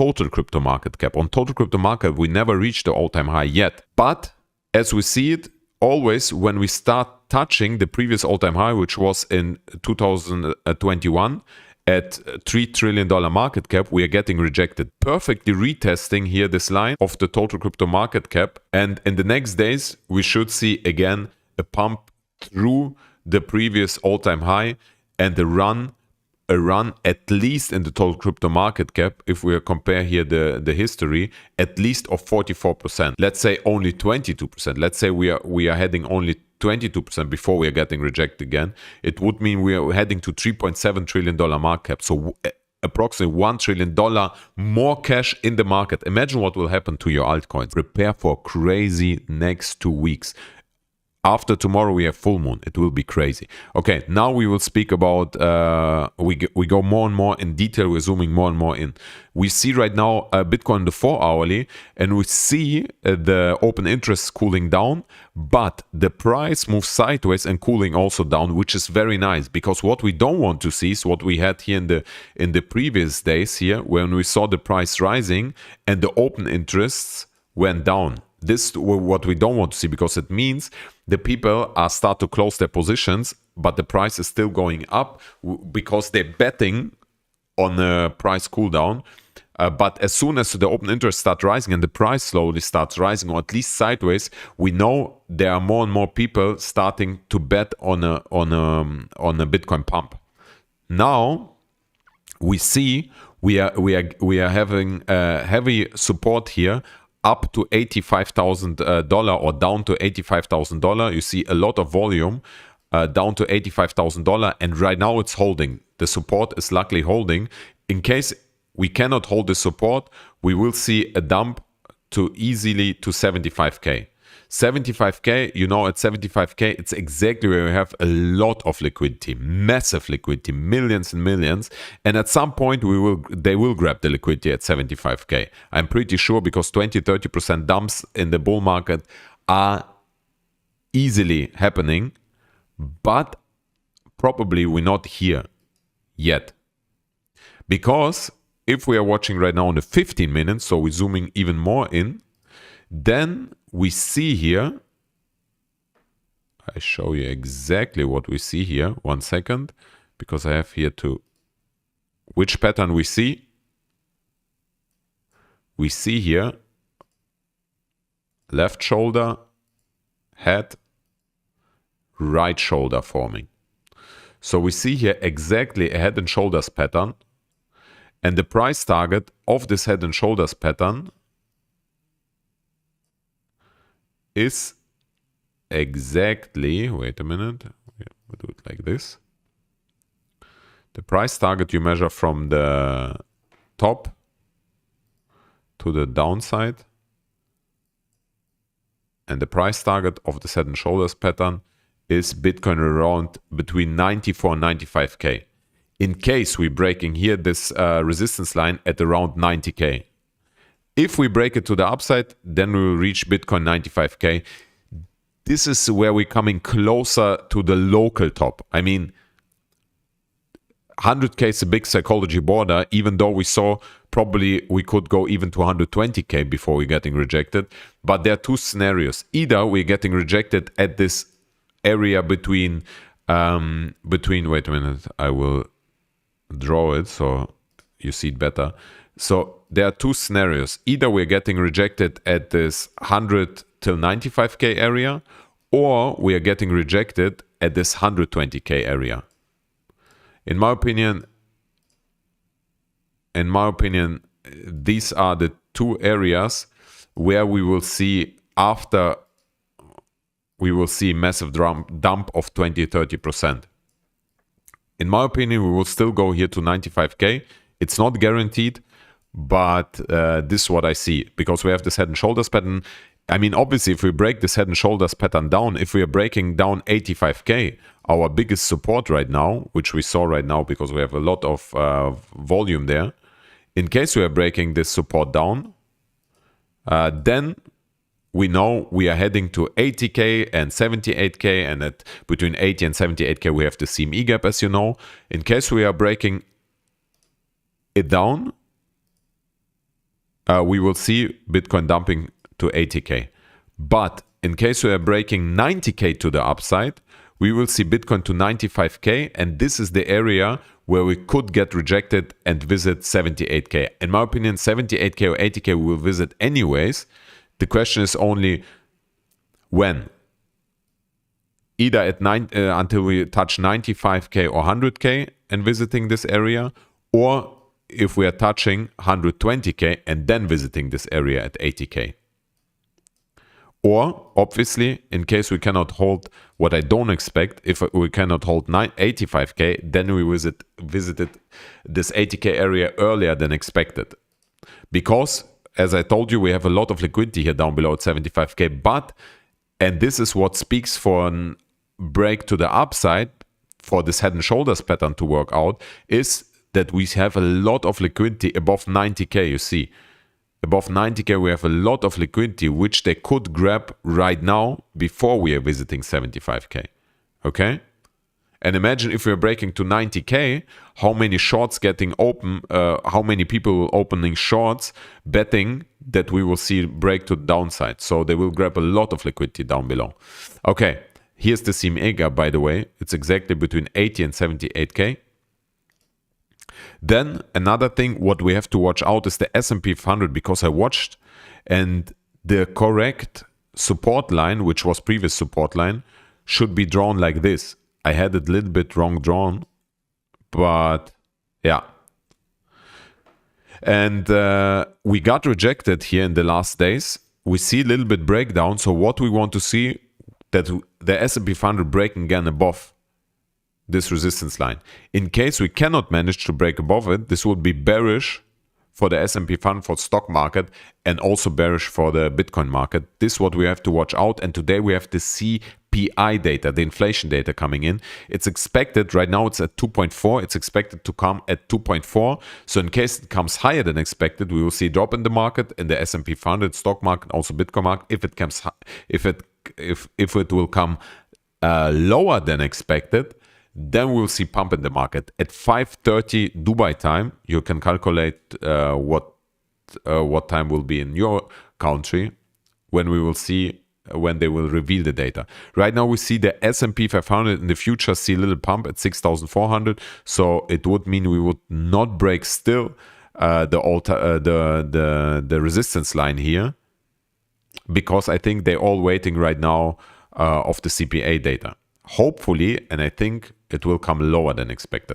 total crypto market cap. On total crypto market, we never reached the all-time high yet. But as we see it, always when we start touching the previous all-time high, which was in 2021 at $3 trillion market cap, we are getting rejected. Perfectly retesting here this line of the total crypto market cap. And in the next days, we should see again a pump through the previous all-time high and a run at least in the total crypto market cap, if we compare here the history, at least of 44%. Let's say only 22%. Let's say we are heading only 22% before we are getting rejected again. It would mean we are heading to $3.7 trillion market cap. So approximately $1 trillion more cash in the market. Imagine what will happen to your altcoins. Prepare for crazy next 2 weeks. After tomorrow we have full moon. It will be crazy. Okay, now we will speak about, we go more and more in detail. We're zooming more and more in. We see right now Bitcoin the 4 hourly, and we see the open interest cooling down, but the price moves sideways and cooling also down, which is very nice, because what we don't want to see is what we had here in the previous days here, when we saw the price rising and the open interests went down. This is what we don't want to see, because it means the people are start to close their positions, but the price is still going up because they're betting on a price cool down. But as soon as the open interest start rising and the price slowly starts rising, or at least sideways, we know there are more and more people starting to bet on a Bitcoin pump. Now we see we are having heavy support here, up to $85,000 or down to $85,000. You see a lot of volume down to $85,000, and right now it's holding. The support is luckily holding. In case we cannot hold the support, we will see a dump to easily to 75K. 75K, you know, at 75K, it's exactly where we have a lot of liquidity, massive liquidity, millions and millions. And at some point, they will grab the liquidity at 75K. I'm pretty sure, because 20-30% dumps in the bull market are easily happening, but probably we're not here yet. Because if we are watching right now on the 15 minutes, so we're zooming even more in, then we see here, I show you exactly what we see here. 1 second, because I have here to, which pattern we see? We see here left shoulder, head, right shoulder forming. So we see here exactly a head and shoulders pattern, and the price target of this head and shoulders pattern is exactly, wait a minute, we'll do it like this. The price target you measure from the top to the downside, and the price target of the head and shoulders pattern is Bitcoin around between 94 and 95K. In case we're breaking here this resistance line at around 90K. If we break it to the upside, then we will reach Bitcoin 95K. This is where we're coming closer to the local top. I mean, 100K is a big psychology border, even though we saw probably we could go even to 120K before we're getting rejected. But there are two scenarios. Either we're getting rejected at this area between, wait a minute, I will draw it so you see it better. So there are two scenarios. Either we're getting rejected at this 100 till 95K area, or we are getting rejected at this 120K area. In my opinion, these are the two areas where we will see after we will see massive dump of 20-30%. In my opinion, we will still go here to 95K. It's not guaranteed, but this is what I see, because we have this head and shoulders pattern. I mean, obviously, if we break this head and shoulders pattern down, if we are breaking down 85K, our biggest support right now, which we saw right now because we have a lot of volume there, in case we are breaking this support down, then we know we are heading to 80K and 78K, and at between 80 and 78K we have the CME gap, as you know. In case we are breaking it down, we will see Bitcoin dumping to 80K. But in case we are breaking 90K to the upside, we will see Bitcoin to 95K, and this is the area where we could get rejected and visit 78K. In my opinion, 78K or 80K we will visit anyways. The question is only when. Either at until we touch 95K or 100K and visiting this area, or if we are touching 120K and then visiting this area at 80K. Or, obviously, in case we cannot hold, what I don't expect, if we cannot hold 85K, then we visited this 80K area earlier than expected. Because, as I told you, we have a lot of liquidity here down below at 75K, but, and this is what speaks for a break to the upside, for this head and shoulders pattern to work out, is that we have a lot of liquidity above 90K, you see. Above 90K, we have a lot of liquidity, which they could grab right now before we are visiting 75K. Okay? And imagine if we are breaking to 90K, how many shorts getting open, how many people opening shorts, betting that we will see break to the downside. So they will grab a lot of liquidity down below. Okay, here's the CME, by the way. It's exactly between 80 and 78K. Then another thing, what we have to watch out is the S&P 500, because I watched, and the correct support line, which was previous support line, should be drawn like this. I had it a little bit wrong drawn, but yeah. And we got rejected here in the last days. We see a little bit breakdown. So what we want to see, that the S&P 500 breaking again above this resistance line. In case we cannot manage to break above it, this would be bearish for the S&P 500, for the stock market, and also bearish for the Bitcoin market. This is what we have to watch out. And today we have the CPI data, the inflation data coming in. It's expected, right now it's at 2.4. It's expected to come at 2.4. So in case it comes higher than expected, we will see a drop in the market, in the S&P 500, stock market, also Bitcoin market. If it will come lower than expected, then we'll see pump in the market. At 5:30 Dubai time, you can calculate what time will be in your country when we will see, when they will reveal the data. Right now we see the S&P 500 in the future see a little pump at 6,400. So it would mean we would not break still the resistance line here, because I think they're all waiting right now of the CPI data. Hopefully, and I think it will come lower than expected.